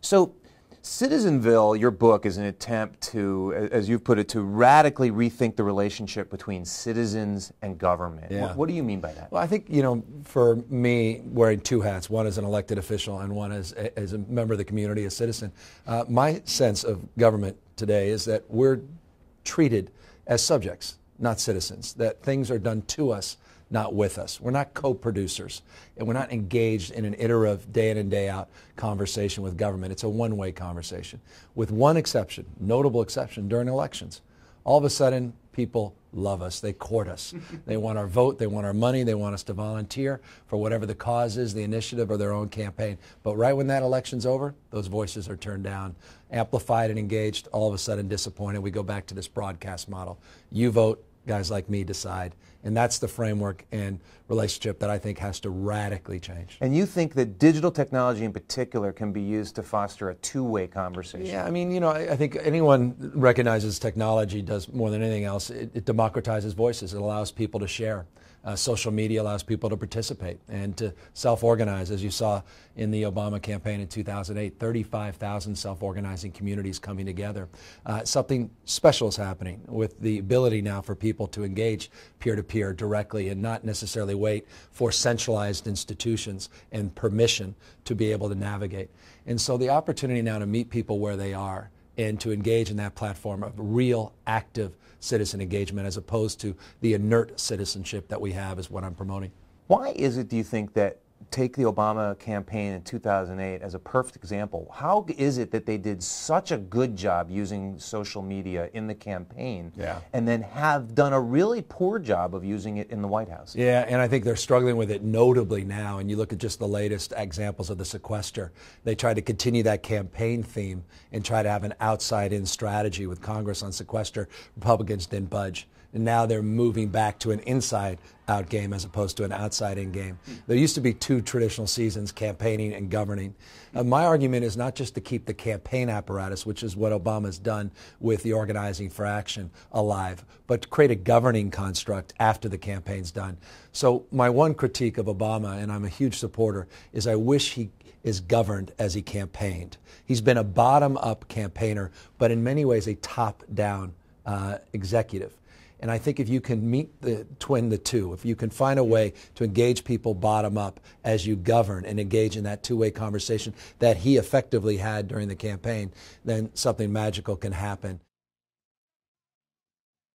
So, Citizenville, your book, is an attempt to, as you've put it, to radically rethink the relationship between citizens and government. Yeah. What do you mean by that? Well, I think, for me, wearing two hats, one as an elected official and one as a member of the community, a citizen, my sense of government today is that we're treated as subjects, not citizens, that things are done to us, not with us. We're not co-producers, and we're not engaged in an iterative day in and day out conversation with government. It's a one-way conversation, with one exception, notable exception, during elections. All of a sudden, people love us. They court us. They want our vote. They want our money. They want us to volunteer for whatever the cause is, the initiative, or their own campaign. But right when that election's over, those voices are turned down, amplified and engaged, all of a sudden disappointed. We go back to this broadcast model. You vote, guys like me decide. And that's the framework and relationship that I think has to radically change. And you think that digital technology in particular can be used to foster a two-way conversation? Yeah, I mean, I think anyone recognizes technology does more than anything else. It democratizes voices. It allows people to share. Social media allows people to participate and to self-organize, as you saw in the Obama campaign in 2008, 35,000 self-organizing communities coming together. Something special is happening with the ability now for people to engage peer-to-peer directly and not necessarily wait for centralized institutions and permission to be able to navigate. And so the opportunity now to meet people where they are and to engage in that platform of real, active citizen engagement as opposed to the inert citizenship that we have is what I'm promoting. Why is it, do you think, that take the Obama campaign in 2008 as a perfect example? How is it that they did such a good job using social media in the campaign and then have done a really poor job of using it in the White House? Yeah, and I think they're struggling with it notably now. And you look at just the latest examples of the sequester. They tried to continue that campaign theme and try to have an outside-in strategy with Congress on sequester. Republicans didn't budge. And now they're moving back to an inside-out game as opposed to an outside-in game. There used to be two traditional seasons, campaigning and governing. My argument is not just to keep the campaign apparatus, which is what Obama's done with the Organizing for Action, alive, but to create a governing construct after the campaign's done. So my one critique of Obama, and I'm a huge supporter, is I wish he is governed as he campaigned. He's been a bottom-up campaigner, but in many ways a top-down executive. And I think if you can meet the two, if you can find a way to engage people bottom up as you govern and engage in that two-way conversation that he effectively had during the campaign, then something magical can happen.